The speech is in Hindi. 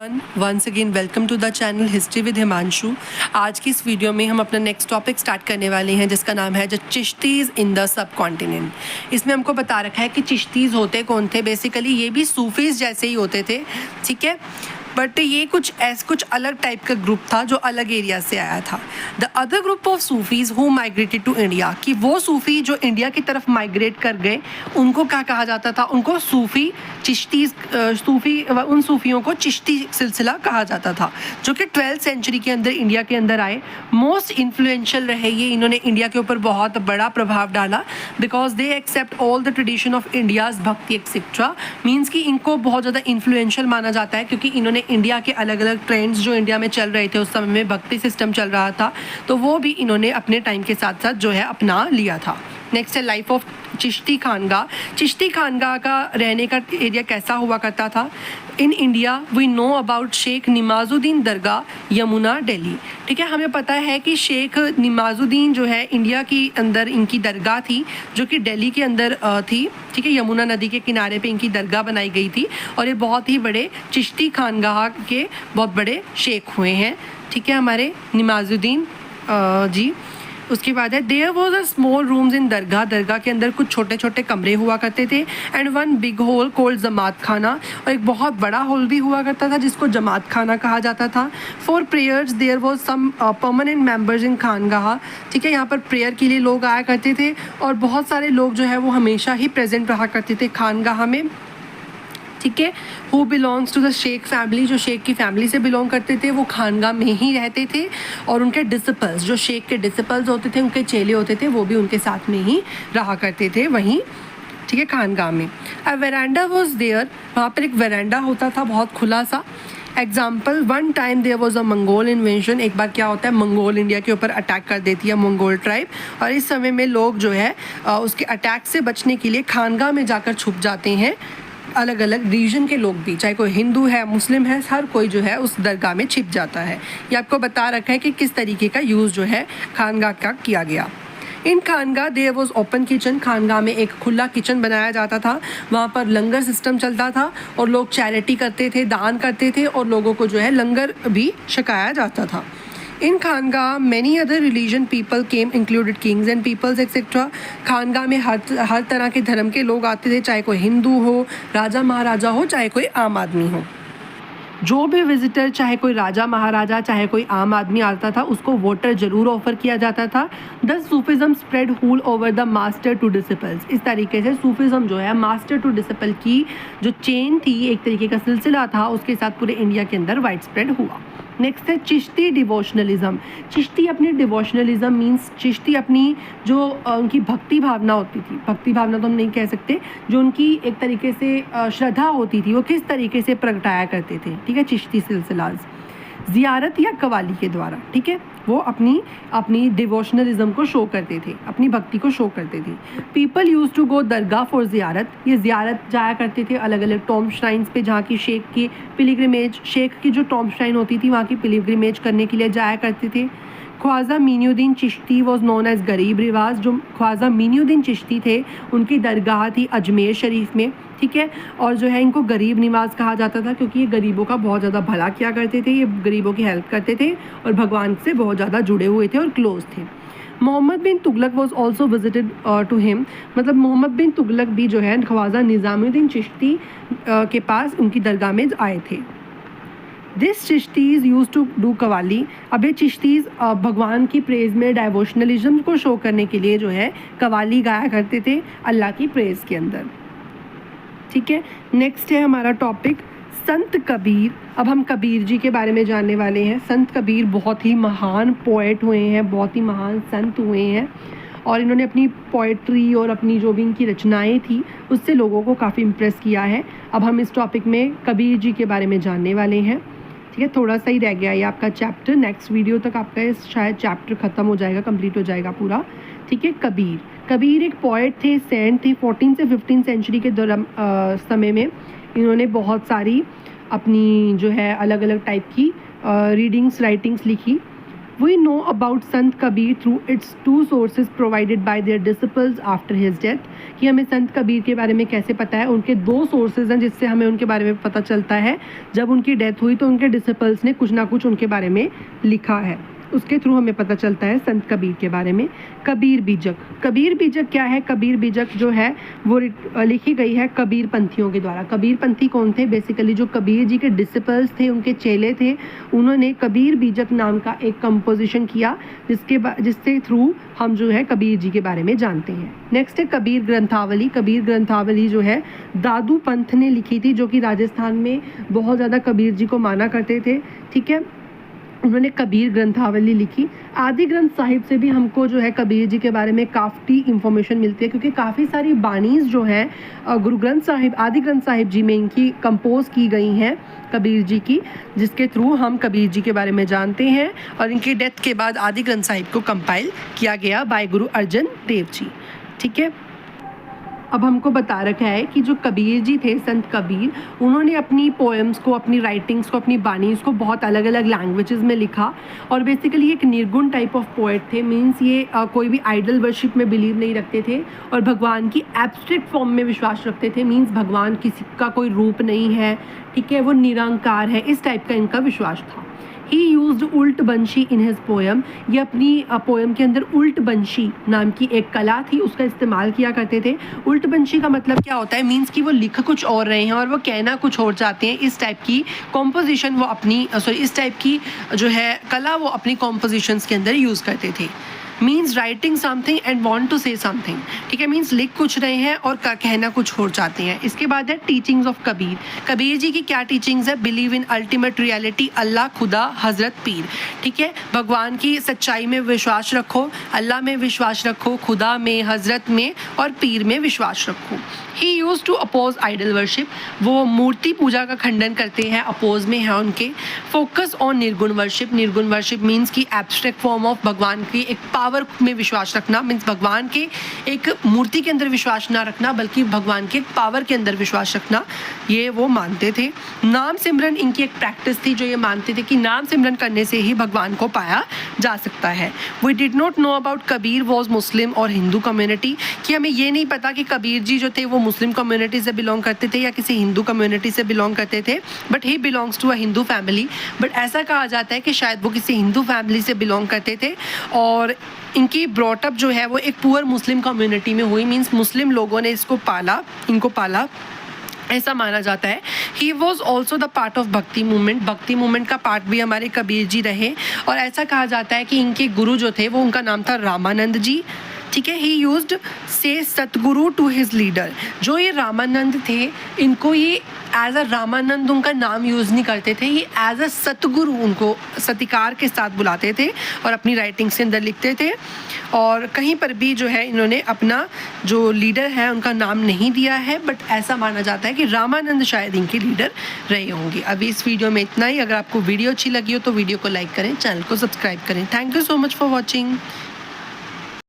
Once again welcome to the channel history with Himanshu. आज की इस वीडियो में हम अपना नेक्स्ट टॉपिक स्टार्ट करने वाले हैं जिसका नाम है the Chishtis in the subcontinent. इसमें हमको बता रखा है कि चिश्तीज़ होते कौन थे। बेसिकली ये भी सूफीज़ जैसे ही होते थे, ठीक है, बट ये कुछ अलग टाइप का ग्रुप था जो अलग एरिया से आया था। The other group of Sufis who migrated to India, कि वो सूफ़ी जो इंडिया की तरफ माइग्रेट कर गए उनको क्या कहा जाता था? उनको सूफ़ी चिश्तीज़ उन सूफियों को चिश्ती सिलसिला कहा जाता था, जो कि 12th सेंचुरी के अंदर इंडिया के अंदर आए। मोस्ट इन्फ्लुएंशियल रहे ये, इन्होंने इंडिया के ऊपर बहुत बड़ा प्रभाव डाला because they accept all the tradition of India's bhakti etcetera. Means कि इनको बहुत ज़्यादा इन्फ्लुएंशियल माना जाता है क्योंकि इन्होंने इंडिया के अलग अलग ट्रेंड्स जो इंडिया में चल रहे थे उस समय में भक्ति सिस्टम चल रहा था, तो वो भी इन्होंने अपने टाइम के साथ साथ जो है अपना लिया था। नेक्स्ट है लाइफ ऑफ चिश्ती खानगा। चिश्ती खानगा का रहने का एरिया कैसा हुआ करता था? In India we know about Sheikh Nizamuddin dargah Yamuna Delhi. ठीक है, हमें पता है कि शेख निमाजुद्दीन जो है इंडिया के अंदर इनकी दरगाह थी जो कि दिल्ली के अंदर थी। ठीक है, यमुना नदी के किनारे पे इनकी दरगाह बनाई गई थी और ये बहुत ही बड़े चिश्ती खानगाह के बहुत बड़े शेख हुए हैं। ठीक है, हमारे निमाजुद्दीन जी। उसके बाद है there was a small rooms in dargah. दरगाह के अंदर कुछ छोटे छोटे कमरे हुआ करते थे and one big hall called jamaat khana, और एक बहुत बड़ा होल भी हुआ करता था जिसको जमात खाना कहा जाता था। For prayers there was some permanent members in khanqah. ठीक है, यहाँ पर प्रेयर के लिए लोग आया करते थे और बहुत सारे लोग जो है वो हमेशा ही प्रेजेंट रहा करते थे खानगाह में। ठीक है, who belongs to the Sheikh family, जो शेख की फैमिली से बिलोंग करते थे वो खानगाह में ही रहते थे और उनके डिसिपल्स, जो शेख के डिसिपल्स होते थे, उनके चेले होते थे, वो भी उनके साथ में ही रहा करते थे वहीं। ठीक है, खानगाह में अ वेरांडा वॉज देयर, वहाँ पर एक वेरांडा होता था बहुत खुला सा। Example, one time there was a Mongol invention. एक बार क्या होता है, मंगोल इंडिया के ऊपर अटैक कर देती है मंगोल ट्राइब, और इस समय में लोग जो है उसके अटैक से बचने के लिए खानगाह में जाकर छुप जाते हैं। अलग अलग रीजन के लोग भी, चाहे कोई हिंदू है, मुस्लिम है, हर कोई जो है उस दरगाह में छिप जाता है। ये आपको बता रखा है कि किस तरीके का यूज़ जो है खानगाह का किया गया। इन खानगाह देयर वॉज ओपन किचन। खानगाह में एक खुला किचन बनाया जाता था, वहाँ पर लंगर सिस्टम चलता था और लोग चैरिटी करते थे, दान करते थे और लोगों को जो है लंगर भी छकाया जाता था। In khanqah many other religion people came included kings and peoples etcetera. खानगाह में हर तरह के धर्म के लोग आते थे, चाहे कोई हिंदू हो, राजा महाराजा हो, चाहे कोई आम आदमी हो। जो भी विजिटर, चाहे कोई राजा महाराजा, चाहे कोई आम आदमी आता था, उसको वाटर जरूर ऑफर किया जाता था। The Sufism spread whole over the master to disciples. इस तरीके से सूफिज्म जो है मास्टर टू डिसिपल की जो चेन थी, एक तरीके का सिलसिला था, उसके साथ पूरे इंडिया के अंदर वाइड स्प्रेड हुआ। नेक्स्ट है चिश्ती डिवोशनलिज्म। चिश्ती अपनी डिवोशनलिज्म मीन्स चिश्ती अपनी जो उनकी भक्ति भावना होती थी, भक्ति भावना तो हम नहीं कह सकते, जो उनकी एक तरीके से श्रद्धा होती थी, वो किस तरीके से प्रगटाया करते थे। ठीक है, चिश्ती सिलसिलाज ज़ियारत या कवाली के द्वारा। ठीक है, वो अपनी डिवोशनलिज्म को शो करते थे, अपनी भक्ति को शो करते थे। People use to go dargah for ziyarat. ये ज़ियारत जाया करते थे अलग अलग टॉम श्राइन्स पे, जहाँ की शेख की पिलग्रिमेज, शेख की जो टॉम श्राइन होती थी वहाँ की पिलग्रिमेज करने के लिए जाया करते थे। Khwaja Moinuddin Chishti was known as Garib Nawaz. जो ख्वाजा मीनुद्दीन चिश्ती थे उनकी दरगाह थी अजमेर शरीफ में। ठीक है, और जो है इनको गरीब निवाज कहा जाता था क्योंकि ये गरीबों का बहुत ज़्यादा भला किया करते थे, ये गरीबों की हेल्प करते थे और भगवान से बहुत ज़्यादा जुड़े हुए थे और क्लोज थे। Mohammad bin Tughlaq was also visited to him. मतलब मोहम्मद बिन तुगलक भी जो है ख्वाजा निज़ामुद्दीन चिश्ती के पास उनकी दरगाह में आए थे। This Chishtis use to do qawwali. अब ये चिश्तीज़ भगवान की प्रेज़ में डाइवोशनलिज्म को शो करने के लिए जो है कवाली गाया करते थे अल्लाह की प्रेज़ के अंदर। ठीक है, नेक्स्ट है हमारा टॉपिक संत कबीर। अब हम कबीर जी के बारे में जानने वाले हैं। संत कबीर बहुत ही महान पोएट हुए हैं, बहुत ही महान संत हुए हैं और इन्होंने अपनी पोएट्री और अपनी जो भी इनकी रचनाएं थी उससे लोगों को काफ़ी इम्प्रेस किया है। अब हम इस टॉपिक में कबीर जी के बारे में जानने वाले हैं। ठीक है, थोड़ा सा ही रह गया ये आपका चैप्टर, नेक्स्ट वीडियो तक आपका शायद चैप्टर ख़त्म हो जाएगा, कंप्लीट हो जाएगा पूरा। ठीक है, कबीर एक पोएट थे, सेंट थे। 14 से 15 सेंचुरी के दौरान समय में इन्होंने बहुत सारी अपनी जो है अलग अलग टाइप की रीडिंग्स राइटिंग्स लिखी। We know about Sant Kabir through its two sources provided by their disciples after his death. कि हमें संत कबीर के बारे में कैसे पता है? उनके दो सोर्सेज हैं जिससे हमें उनके बारे में पता चलता है। जब उनकी डेथ हुई तो उनके डिसिपल्स ने कुछ ना कुछ उनके बारे में लिखा है, उसके थ्रू हमें पता चलता है संत कबीर के बारे में। कबीर बीजक, कबीर बीजक क्या है? कबीर बीजक जो है वो लिखी गई है कबीर पंथियों के द्वारा। कबीर पंथी कौन थे? बेसिकली जो कबीर जी के डिसिपल्स थे, उनके चेले थे, उन्होंने कबीर बीजक नाम का एक कंपोजिशन किया जिसके थ्रू हम जो है कबीर जी के बारे में जानते हैं। नेक्स्ट है कबीर ग्रंथावली। कबीर ग्रंथावली जो है दादू पंथ ने लिखी थी, जो कि राजस्थान में बहुत ज़्यादा कबीर जी को माना करते थे। ठीक है, उन्होंने कबीर ग्रंथावली लिखी। आदि ग्रंथ साहिब से भी हमको जो है कबीर जी के बारे में काफ़ी इंफॉर्मेशन मिलती है, क्योंकि काफ़ी सारी बाणीज़ जो हैं गुरु ग्रंथ साहिब, आदि ग्रंथ साहिब जी में इनकी कंपोज की गई हैं कबीर जी की, जिसके थ्रू हम कबीर जी के बारे में जानते हैं। और इनकी डेथ के बाद आदि ग्रंथ साहिब को कंपाइल किया गया बाय गुरु अर्जन देव जी। ठीक है, अब हमको बता रखा है कि जो कबीर जी थे, संत कबीर, उन्होंने अपनी पोएम्स को, अपनी राइटिंग्स को, अपनी बाणीज़ को बहुत अलग अलग लैंग्वेजेस में लिखा। और बेसिकली एक निर्गुण टाइप ऑफ पोएट थे। मींस ये कोई भी आइडल वर्शिप में बिलीव नहीं रखते थे और भगवान की एब्स्ट्रैक्ट फॉर्म में विश्वास रखते थे। मींस भगवान किसी का कोई रूप नहीं है, ठीक है, वो निरंकार है, इस टाइप का इनका विश्वास था। ही यूज्ड उल्ट बंशी इन हिज पोएम। ये अपनी पोएम के अंदर उल्ट बंशी नाम की एक कला थी, उसका इस्तेमाल किया करते थे। उल्ट बंशी का मतलब क्या होता है? मीन्स कि वो लिख कुछ और रहे हैं और वो कहना कुछ और चाहते हैं। इस टाइप की कॉम्पोजिशन वो अपनी इस टाइप की जो है कला वो अपनी कॉम्पोजिशंस के अंदर यूज़ करते थे। Means writing something and want to say something. ठीक है, मीन्स लिख कुछ रहे हैं और कहना कुछ और चाहते हैं। इसके बाद है टीचिंग्स ऑफ कबीर। कबीर जी की क्या टीचिंग्स है? बिलीव इन अल्टीमेट रियलिटी, अल्लाह, खुदा, हजरत, पीर। ठीक है, भगवान की सच्चाई में विश्वास रखो, अल्लाह में विश्वास रखो, खुदा में, हजरत में और पीर में विश्वास रखो। He use to oppose idol worship. वो मूर्ति पूजा का खंडन करते हैं, अपोज में है उनके। फोकस ऑन निर्गुण वर्शिप। निर्गुण वर्शिप मीन्स की एब्स्ट्रैक्ट फॉर्म ऑफ भगवान की एक पावर में विश्वास रखना। मीन्स भगवान के एक मूर्ति के अंदर विश्वास ना रखना, बल्कि भगवान के एक पावर के अंदर विश्वास रखना, ये वो मानते थे। नाम सिमरन इनकी एक प्रैक्टिस थी, जो ये मानते थे कि नाम सिमरन करने से ही भगवान को पाया जा सकता है। We did not know about Kabir was Muslim और हिंदू कम्युनिटी। कि हमें ये नहीं पता कि कबीर जी जो थे वो मुस्लिम कम्युनिटी से बिलोंग करते थे या किसी हिंदू कम्युनिटी से बिलोंग करते थे, but he belongs to a Hindu family. But ऐसा कहा जाता है कि शायद वो किसी हिंदू फैमिली से बिलोंग करते थे और इनकी ब्रॉटअप जो है वो एक पुअर मुस्लिम कम्युनिटी में हुई। मीन्स मुस्लिम लोगों ने इनको पाला, ऐसा माना जाता है। He was also the part of भक्ति मूवमेंट। भक्ति मूवमेंट का पार्ट भी हमारे कबीर जी रहे और ऐसा कहा जाता है कि इनके गुरु जो थे वो उनका नाम था रामानंद जी। ठीक है, ही यूज्ड से सतगुरु टू हिज लीडर। जो ये रामानंद थे, इनको ये एज अ रामानंद उनका नाम यूज़ नहीं करते थे, ये एज अ सतगुरु उनको सतिकार के साथ बुलाते थे और अपनी राइटिंग्स के अंदर लिखते थे। और कहीं पर भी जो है इन्होंने अपना जो लीडर है उनका नाम नहीं दिया है, बट ऐसा माना जाता है कि रामानंद शायद इनके लीडर रहे होंगे। अभी इस वीडियो में इतना ही। अगर आपको वीडियो अच्छी लगी हो तो वीडियो को लाइक करें, चैनल को सब्सक्राइब करें। Thank you so much for watching.